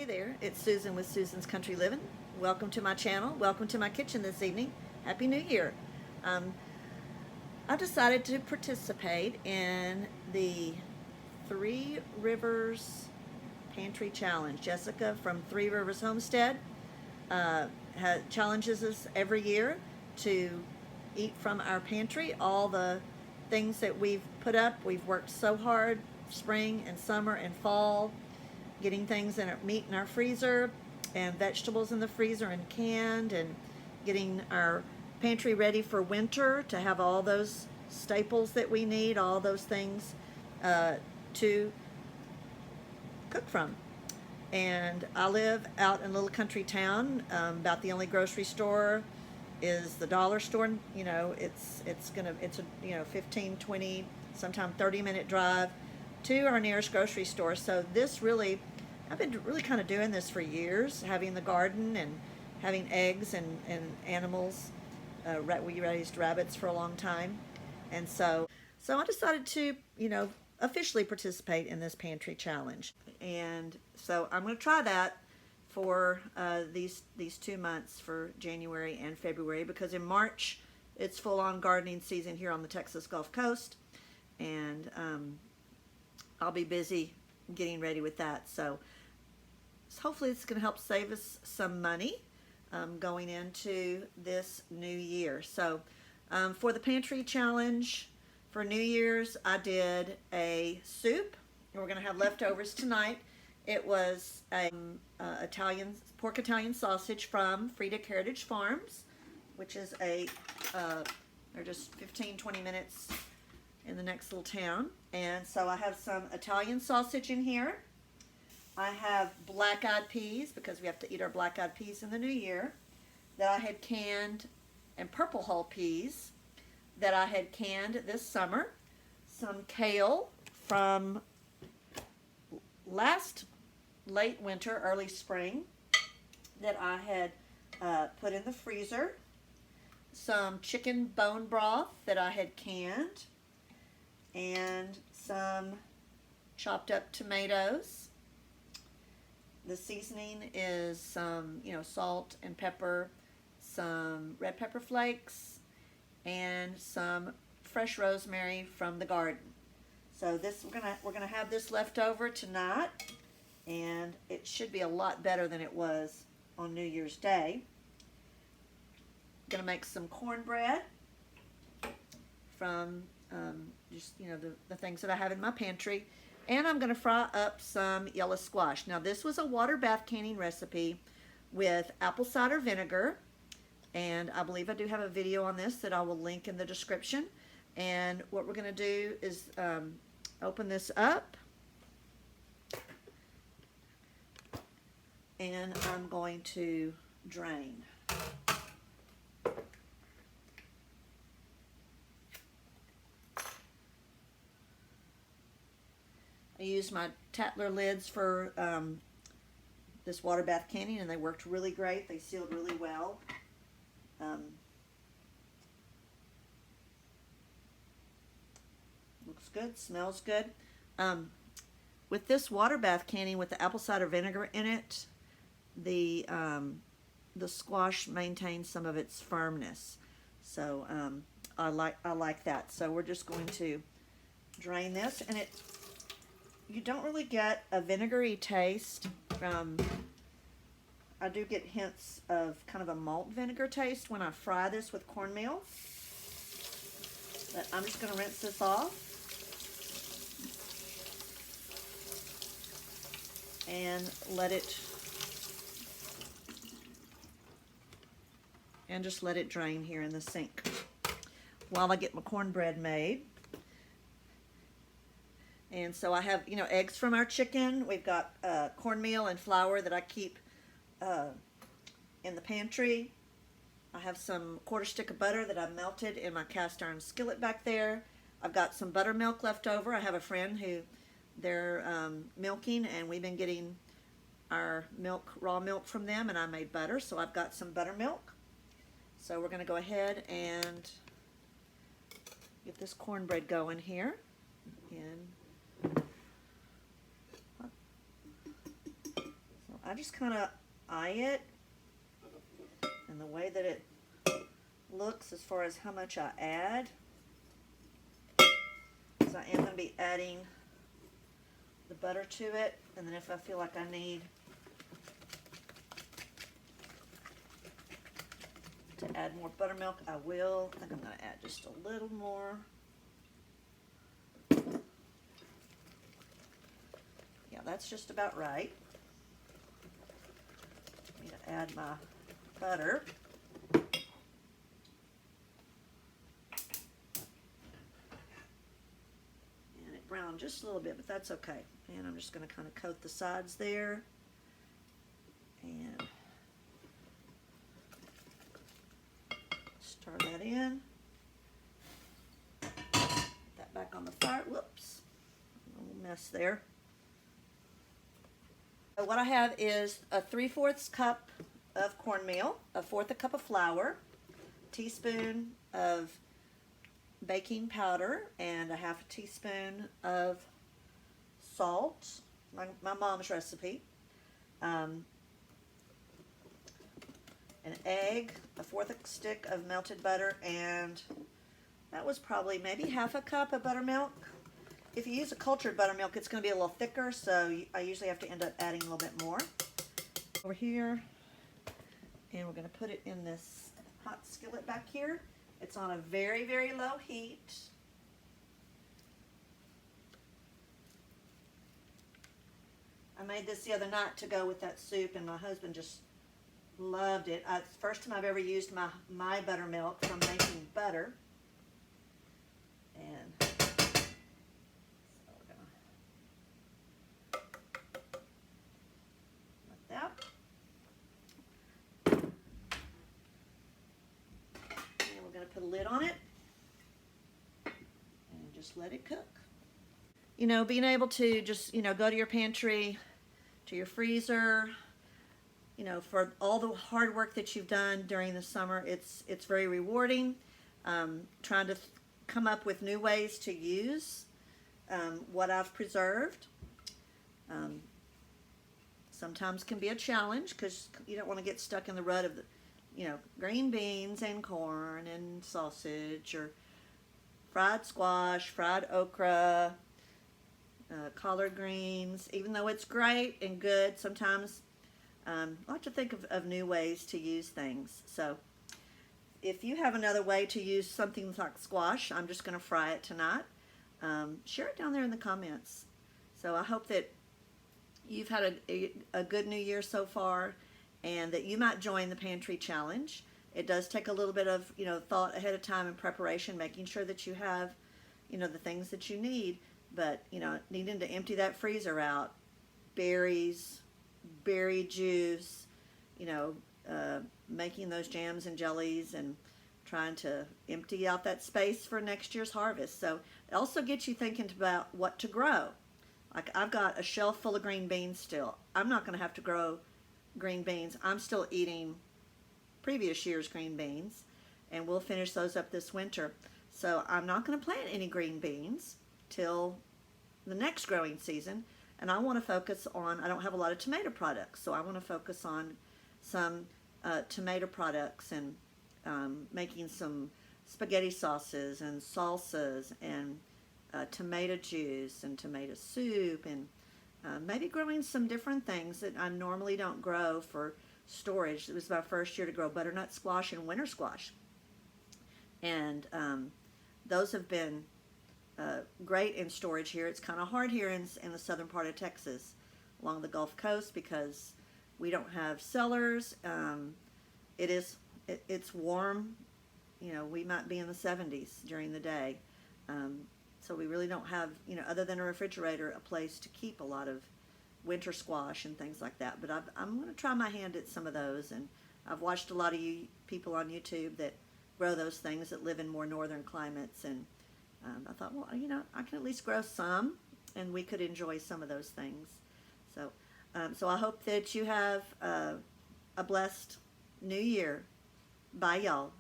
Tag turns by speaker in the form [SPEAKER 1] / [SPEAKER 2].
[SPEAKER 1] there, it's Susan with Susan's Country Living. Welcome to my channel. Welcome to my kitchen this evening. Happy New Year. Um, I decided to participate in the Three Rivers Pantry Challenge. Jessica from Three Rivers Homestead challenges us every year to eat from our pantry all the things that we've put up. We've worked so hard spring and summer and fall, getting things in our meat in our freezer and vegetables in the freezer and canned, and getting our pantry ready for winter to have all those staples that we need, all those things to cook from. And I live out in a little country town. About the only grocery store is the dollar store. You know, it's a 15, 20, sometimes 30-minute drive to our nearest grocery store. So this really, I've been really kind of doing this for years, having the garden and having eggs and animals. We raised rabbits for a long time. And so I decided to, officially participate in this pantry challenge. And so I'm going to try that for these 2 months, for January and February, because in March it's full-on gardening season here on the Texas Gulf Coast, and I'll be busy getting ready with that. So hopefully it's going to help save us some money going into this new year. So for the pantry challenge for New Year's, I did a soup, and we're going to have leftovers tonight. It was a pork Italian sausage from Frida Heritage Farms, which is they're just 15-20 minutes in the next little town. And so I have some Italian sausage in here. I have black-eyed peas, because we have to eat our black-eyed peas in the new year, that I had canned, and purple hull peas that I had canned this summer. Some kale from late winter, early spring, that I had put in the freezer. Some chicken bone broth that I had canned, and some chopped up tomatoes. The seasoning is some, salt and pepper, some red pepper flakes, and some fresh rosemary from the garden. So this we're gonna have this left over tonight, and it should be a lot better than it was on New Year's Day. Gonna make some cornbread from just the things that I have in my pantry, and I'm gonna fry up some yellow squash. Now this was a water bath canning recipe with apple cider vinegar, and I believe I do have a video on this that I will link in the description. And what we're gonna do is open this up, and I'm going to drain. I used my Tatler lids for this water bath canning, and they worked really great. They sealed really well. Looks good, smells good. With this water bath canning with the apple cider vinegar in it, the squash maintains some of its firmness. So I like that. So we're just going to drain this, and you don't really get a vinegary taste. I do get hints of kind of a malt vinegar taste when I fry this with cornmeal. But I'm just going to rinse this off and just let it drain here in the sink while I get my cornbread made. And so I have, eggs from our chicken. We've got cornmeal and flour that I keep in the pantry. I have some quarter stick of butter that I've melted in my cast iron skillet back there. I've got some buttermilk left over. I have a friend who they're milking, and we've been getting our raw milk from them, and I made butter, so I've got some buttermilk. So we're going to go ahead and get this cornbread going here. And so I just kind of eye it and the way that it looks as far as how much I add, because I am going to be adding the butter to it, and then if I feel like I need to add more buttermilk, I will. I think I'm going to add just a little more. Yeah, that's just about right. I need to add my butter. And it browned just a little bit, but that's okay. And I'm just going to kind of coat the sides there. And stir that in. Put that back on the fire. Whoops. A little mess there. So what I have is a 3/4 cup of cornmeal, a 1/4 cup of flour, a teaspoon of baking powder, and a 1/2 teaspoon of salt, my mom's recipe, an egg, a 1/4 stick of melted butter, and that was probably maybe 1/2 cup of buttermilk. If you use a cultured buttermilk, it's going to be a little thicker, so I usually have to end up adding a little bit more. Over here, and we're going to put it in this hot skillet back here. It's on a very, very low heat. I made this the other night to go with that soup, and my husband just loved it. It's the first time I've ever used my buttermilk from making butter. And that. And we're going to put a lid on it and just let it cook. You know, being able to just, go to your pantry, to your freezer, for all the hard work that you've done during the summer, it's very rewarding. Trying to come up with new ways to use what I've preserved. Sometimes can be a challenge because you don't want to get stuck in the rut of the, green beans and corn and sausage, or fried squash, fried okra, collard greens. Even though it's great and good, sometimes I like to think of new ways to use things. So if you have another way to use something like squash, I'm just going to fry it tonight. Share it down there in the comments. So I hope that you've had a good new year so far, and that you might join the Pantry Challenge. It does take a little bit of thought ahead of time and preparation, making sure that you have the things that you need. But needing to empty that freezer out, berries, berry juice, making those jams and jellies, and trying to empty out that space for next year's harvest. So it also gets you thinking about what to grow. Like, I've got a shelf full of green beans still. I'm not going to have to grow green beans. I'm still eating previous year's green beans, and we'll finish those up this winter. So I'm not going to plant any green beans till the next growing season, and I want to focus on, I don't have a lot of tomato products, so I want to focus on some tomato products, and making some spaghetti sauces and salsas, and tomato juice and tomato soup, and maybe growing some different things that I normally don't grow for storage. It was my first year to grow butternut squash and winter squash, and those have been great in storage here. It's kind of hard here in the southern part of Texas along the Gulf Coast because we don't have cellars. It's warm. We might be in the 70s during the day. So we really don't have, other than a refrigerator, a place to keep a lot of winter squash and things like that. But I'm going to try my hand at some of those. And I've watched a lot of people on YouTube that grow those things that live in more northern climates. And I thought, well, I can at least grow some, and we could enjoy some of those things. So I hope that you have a blessed new year. Bye, y'all.